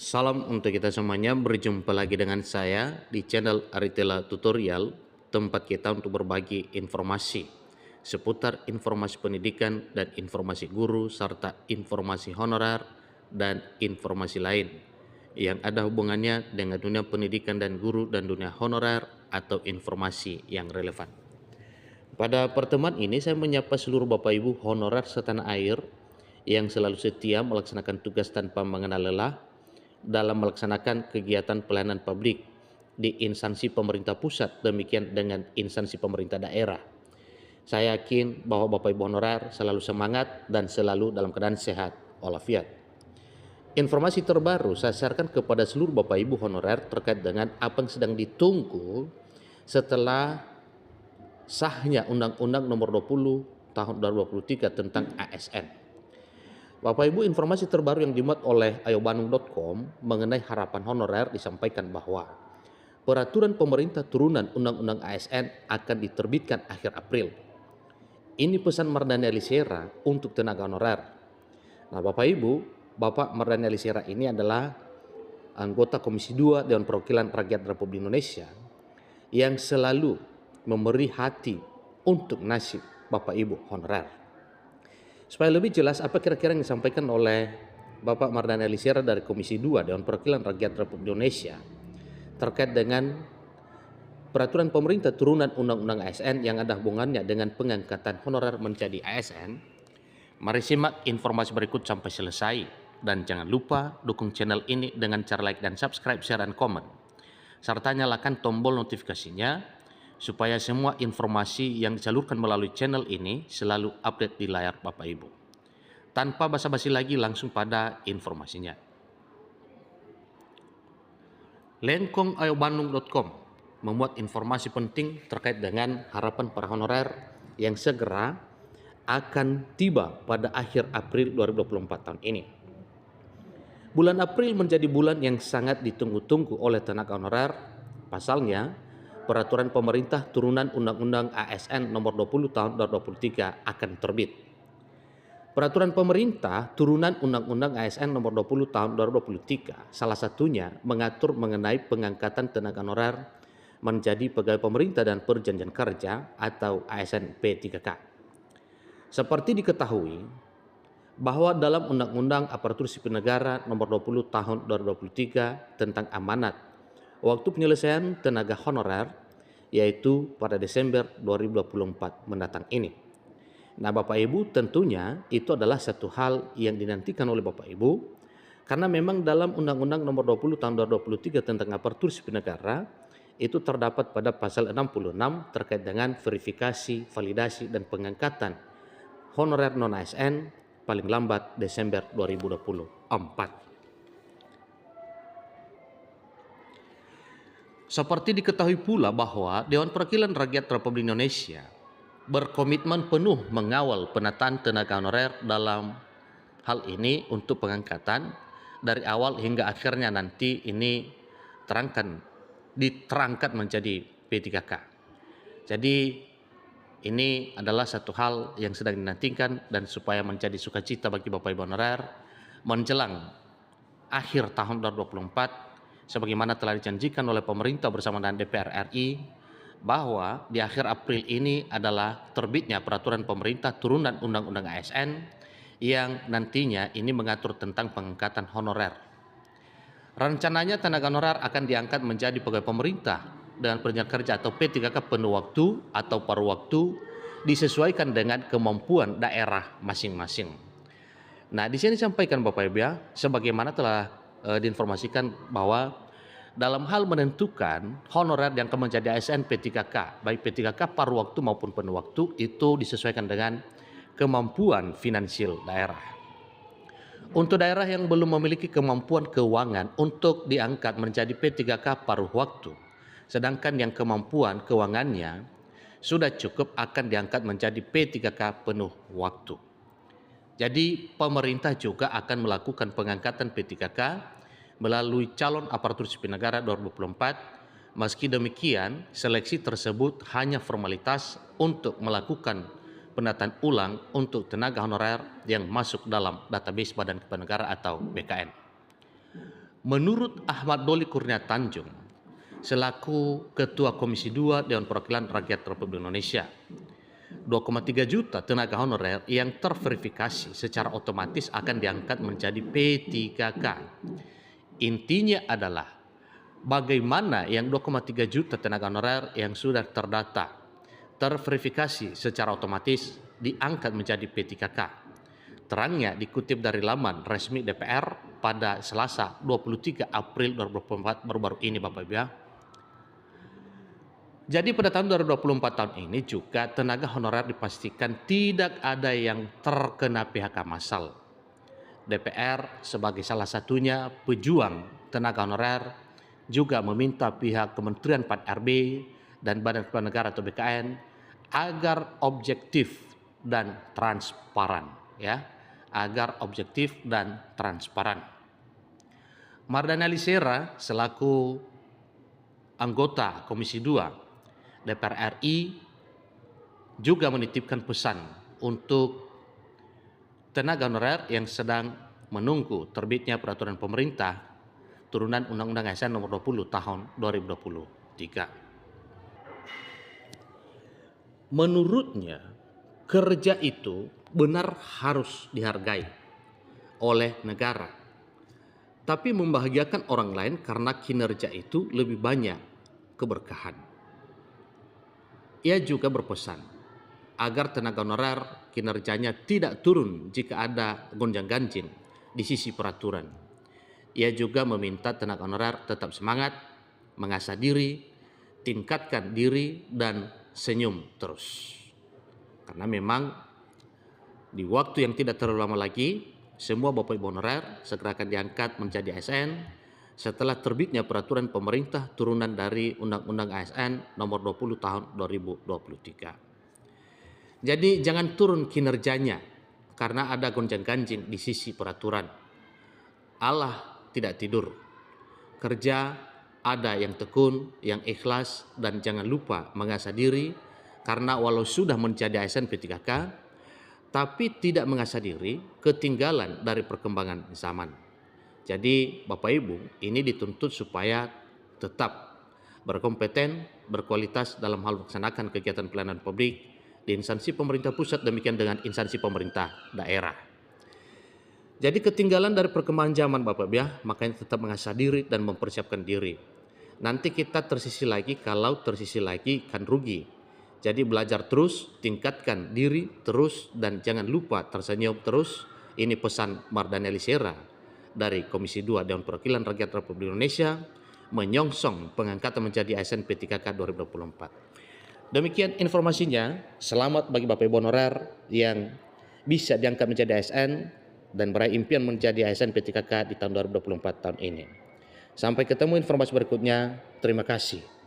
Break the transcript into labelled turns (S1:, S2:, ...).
S1: Salam untuk kita semuanya, berjumpa lagi dengan saya di channel Aritela Tutorial, tempat kita untuk berbagi informasi seputar informasi pendidikan dan informasi guru, serta informasi honorer dan informasi lain yang ada hubungannya dengan dunia pendidikan dan guru dan dunia honorer atau informasi yang relevan. Pada pertemuan ini saya menyapa seluruh Bapak Ibu honorer setanah air yang selalu setia melaksanakan tugas tanpa mengenal lelah dalam melaksanakan kegiatan pelayanan publik di instansi pemerintah pusat, demikian dengan instansi pemerintah daerah. Saya yakin bahwa Bapak Ibu honorer selalu semangat dan selalu dalam keadaan sehat walafiat. Informasi terbaru saya sharekan kepada seluruh Bapak Ibu honorer terkait dengan apa yang sedang ditunggu setelah sahnya Undang-Undang Nomor 20 Tahun 2023 tentang ASN. Bapak Ibu, informasi terbaru yang dimuat oleh ayobandung.com mengenai harapan honorer disampaikan bahwa peraturan pemerintah turunan Undang-Undang ASN akan diterbitkan akhir April. Ini pesan Mardhani Alisera untuk tenaga honorer. Nah, Bapak Ibu, Bapak Mardhani Alisera ini adalah anggota Komisi 2 Dewan Perwakilan Rakyat Republik Indonesia yang selalu memberi hati untuk nasib Bapak Ibu honorer. Supaya lebih jelas apa kira-kira yang disampaikan oleh Bapak Mardhani Alisera dari Komisi 2 Dewan Perwakilan Rakyat Republik Indonesia terkait dengan peraturan pemerintah turunan Undang-Undang ASN yang ada hubungannya dengan pengangkatan honorer menjadi ASN, mari simak informasi berikut sampai selesai. Dan jangan lupa dukung channel ini dengan cara like dan subscribe, share, dan komen. Serta nyalakan tombol notifikasinya supaya semua informasi yang disalurkan melalui channel ini selalu update di layar Bapak Ibu. Tanpa basa-basi lagi, langsung pada informasinya. Lengkong.ayobandung.com memuat informasi penting terkait dengan harapan para honorer yang segera akan tiba pada akhir April 2024 tahun ini. Bulan April menjadi bulan yang sangat ditunggu-tunggu oleh tenaga honorer. Pasalnya, peraturan pemerintah turunan Undang-Undang ASN Nomor 20 Tahun 2023 akan terbit. Peraturan pemerintah turunan Undang-Undang ASN Nomor 20 Tahun 2023 salah satunya mengatur mengenai pengangkatan tenaga honorer menjadi pegawai pemerintah dan perjanjian kerja atau ASN P3K. Seperti diketahui bahwa dalam Undang-Undang Aparatur Sipil Negara Nomor 20 Tahun 2023 tentang amanat waktu penyelesaian tenaga honorer, yaitu pada Desember 2024 mendatang ini. Nah, Bapak Ibu, tentunya itu adalah satu hal yang dinantikan oleh Bapak Ibu, karena memang dalam Undang-Undang Nomor 20 Tahun 2023 tentang Aparatur Sipil Negara itu terdapat pada pasal 66 terkait dengan verifikasi, validasi, dan pengangkatan honorer non-ASN paling lambat Desember 2024. Seperti diketahui pula bahwa Dewan Perwakilan Rakyat Republik Indonesia berkomitmen penuh mengawal penataan tenaga honorer dalam hal ini untuk pengangkatan dari awal hingga akhirnya nanti ini diterangkan menjadi P3K. Jadi ini adalah satu hal yang sedang dinantikan dan supaya menjadi sukacita bagi Bapak Ibu honorer menjelang akhir tahun 2024 sebagaimana telah dijanjikan oleh pemerintah bersama dengan DPR RI bahwa di akhir April ini adalah terbitnya peraturan pemerintah turunan Undang-Undang ASN yang nantinya ini mengatur tentang pengangkatan honorer. Rencananya tenaga honorer akan diangkat menjadi pegawai pemerintah dengan perjanjian kerja atau P3K penuh waktu atau paruh waktu disesuaikan dengan kemampuan daerah masing-masing. Nah, di sini disampaikan Bapak Ibu ya, sebagaimana telah diinformasikan bahwa dalam hal menentukan honorer yang akan menjadi ASN P3K, baik P3K paruh waktu maupun penuh waktu, itu disesuaikan dengan kemampuan finansial daerah. Untuk daerah yang belum memiliki kemampuan keuangan untuk diangkat menjadi P3K paruh waktu, sedangkan yang kemampuan keuangannya sudah cukup akan diangkat menjadi P3K penuh waktu. Jadi pemerintah juga akan melakukan pengangkatan P3K melalui calon aparatur sipil negara 2024. Meski demikian, seleksi tersebut hanya formalitas untuk melakukan penataan ulang untuk tenaga honorer yang masuk dalam database Badan Kepegawaian Negara atau BKN. Menurut Ahmad Doli Kurnia Tanjung, selaku Ketua Komisi 2 Dewan Perwakilan Rakyat Republik Indonesia, 2,3 juta tenaga honorer yang terverifikasi secara otomatis akan diangkat menjadi P3K. Intinya adalah bagaimana yang 2,3 juta tenaga honorer yang sudah terdata, terverifikasi secara otomatis diangkat menjadi P3K. Terangnya dikutip dari laman resmi DPR pada Selasa 23 April 2024 baru-baru ini Bapak Ibu ya. Jadi pada tahun 2024 tahun ini juga tenaga honorer dipastikan tidak ada yang terkena PHK massal. DPR sebagai salah satunya pejuang tenaga honorer juga meminta pihak Kementerian 4RB dan Badan Kepegawaian Negara atau BKN agar objektif dan transparan ya, agar objektif dan transparan. Mardhani Alisera selaku anggota Komisi 2 DPR RI juga menitipkan pesan untuk tenaga honorer yang sedang menunggu terbitnya peraturan pemerintah turunan Undang-Undang ASN nomor 20 tahun 2023. Menurutnya, kerja itu benar harus dihargai oleh negara, tapi membahagiakan orang lain karena kinerja itu lebih banyak keberkahan. Ia juga berpesan agar tenaga honorer kinerjanya tidak turun jika ada gonjang-ganjing di sisi peraturan. Ia juga meminta tenaga honorer tetap semangat, mengasah diri, tingkatkan diri, dan senyum terus. Karena memang di waktu yang tidak terlalu lama lagi, semua Bapak Ibu honorer segera akan diangkat menjadi ASN setelah terbitnya peraturan pemerintah turunan dari Undang-Undang ASN nomor 20 tahun 2023. Jadi jangan turun kinerjanya karena ada gonjang-ganjing di sisi peraturan. Allah tidak tidur. Kerja ada yang tekun, yang ikhlas, dan jangan lupa mengasah diri karena walau sudah menjadi ASN P3K, tapi tidak mengasah diri ketinggalan dari perkembangan zaman. Jadi Bapak Ibu ini dituntut supaya tetap berkompeten, berkualitas dalam hal melaksanakan kegiatan pelayanan publik di instansi pemerintah pusat, demikian dengan instansi pemerintah daerah. Jadi ketinggalan dari perkembangan zaman Bapak Ibu ya, makanya tetap mengasah diri dan mempersiapkan diri. Nanti kita tersisi lagi, kalau tersisi lagi kan rugi. Jadi belajar terus, tingkatkan diri terus, dan jangan lupa tersenyum terus. Ini pesan Mardhani Alisera dari Komisi 2 Dewan Perwakilan Rakyat Republik Indonesia menyongsong pengangkatan menjadi ASN P3K 2024. Demikian informasinya. Selamat bagi Bapak Ibu honorer yang bisa diangkat menjadi ASN dan meraih impian menjadi ASN P3K di tahun 2024 tahun ini. Sampai ketemu informasi berikutnya. Terima kasih.